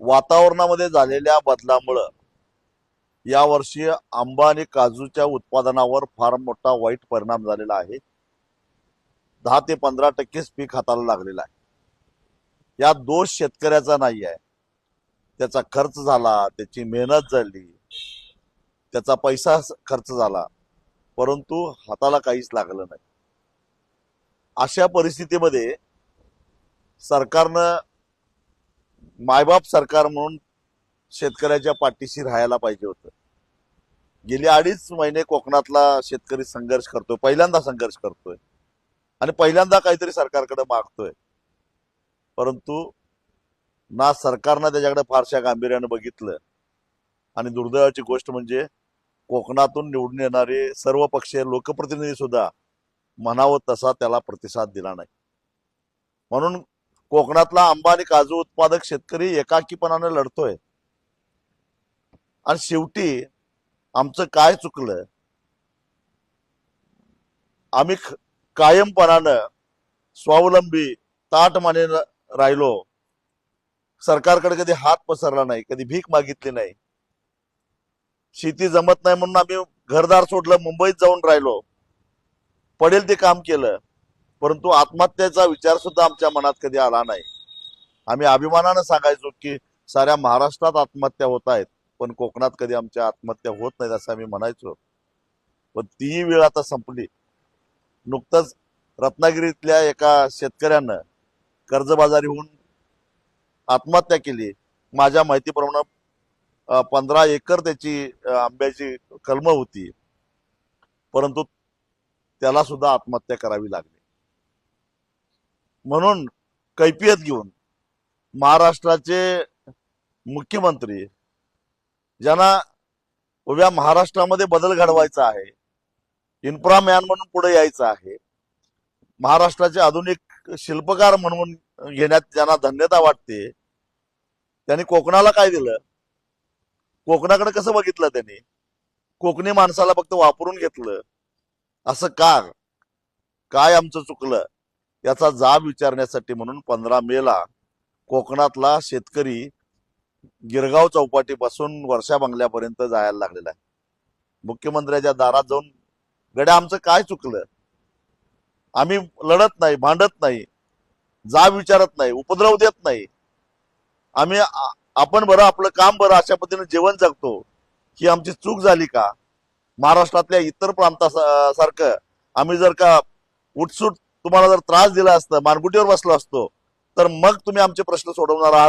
वातावरणामध्ये झालेल्या बदलामुळे यावर्षी आंबा आणि काजूच्या उत्पादनावर फार मोठा वाईट परिणाम झालेला आहे. 10 ते 15% पीक हाताला लागलेला आहे. या दोष शेतकऱ्याचा नाही आहे. त्याचा खर्च झाला, त्याची मेहनत झाली, त्याचा पैसा खर्च झाला, परंतु हाताला काहीच लागलं नाही. अशा परिस्थितीमध्ये सरकारनं मायबाप सरकार म्हणून शेतकऱ्याच्या पाठीशी राहायला पाहिजे होतं. गेली 2.5 महिने कोकणातला शेतकरी संघर्ष करतोय, पहिल्यांदा संघर्ष करतोय आणि पहिल्यांदा काहीतरी सरकारकडे मागतोय. परंतु ना सरकारनं त्याच्याकडे फारशा गांभीर्यानं बघितलं आणि दुर्दैवाची गोष्ट म्हणजे कोकणातून निवडून येणारे सर्व पक्षीय लोकप्रतिनिधी सुद्धा म्हणावं तसा त्याला प्रतिसाद दिला नाही. म्हणून कोकणातला आंबा आणि काजू उत्पादक शेतकरी एकाकीपणाने लढतोय. आणि शेवटी आमचं काय चुकलं? आम्ही कायमपणानं स्वावलंबी ताटमाने राहिलो. सरकारकडे कधी हात पसरला नाही, कधी भीक मागितली नाही. शेती जमत नाही म्हणून आम्ही घरदार सोडलं, मुंबईत जाऊन राहिलो, पडेल ते काम केलं. परंतु आत्महत्येचा विचार सुद्धा आमच्या मनात कधी आला नाही. आम्ही अभिमानानं सांगायचो की साऱ्या महाराष्ट्रात आत्महत्या होत आहेत, पण कोकणात कधी आमच्या आत्महत्या होत नाहीत असं आम्ही म्हणायचो. पण ती वेळ आता संपली. नुकतंच रत्नागिरीतल्या एका शेतकऱ्यानं कर्जबाजारी होऊन आत्महत्या केली. माझ्या माहितीप्रमाणे 15 एकर त्याची आंब्याची कलमं होती, परंतु त्याला सुद्धा आत्महत्या करावी लागली. म्हणून कैफियत घेऊन महाराष्ट्राचे मुख्यमंत्री, ज्यांना उभ्या महाराष्ट्रामध्ये बदल घडवायचा आहे, इन्फ्रामॅन म्हणून पुढे यायचं आहे, महाराष्ट्राचे आधुनिक शिल्पकार म्हणून घेण्यात ज्यांना धन्यता वाटते, त्यांनी कोकणाला काय दिलं? कोकणाकडे कसं बघितलं त्यांनी? कोकणी माणसाला फक्त वापरून घेतलं. असं का? काय आमचं चुकलं याचा जाब विचारण्यासाठी म्हणून 15 मेला कोकणातला शेतकरी गिरगाव चौपाटीपासून वर्षा बंगल्यापर्यंत जायला लागलेला आहे. मुख्यमंत्र्याच्या दारात जाऊन, गड्या आमचं काय चुकलं? आम्ही लढत नाही, भांडत नाही, जाब विचारत नाही, उपद्रव देत नाही. आम्ही आपण बरं, आपलं काम बरं, अशा पद्धतीने जीवन जगतो. ही आमची चूक झाली का? महाराष्ट्रातल्या इतर प्रांतासारखं आम्ही जर का उठसूट तुम्हाला जर त्रास दिला असता, मानगुटीवर बसलो असतो, तर मग तुम्ही आमचे प्रश्न सोडवणार आहात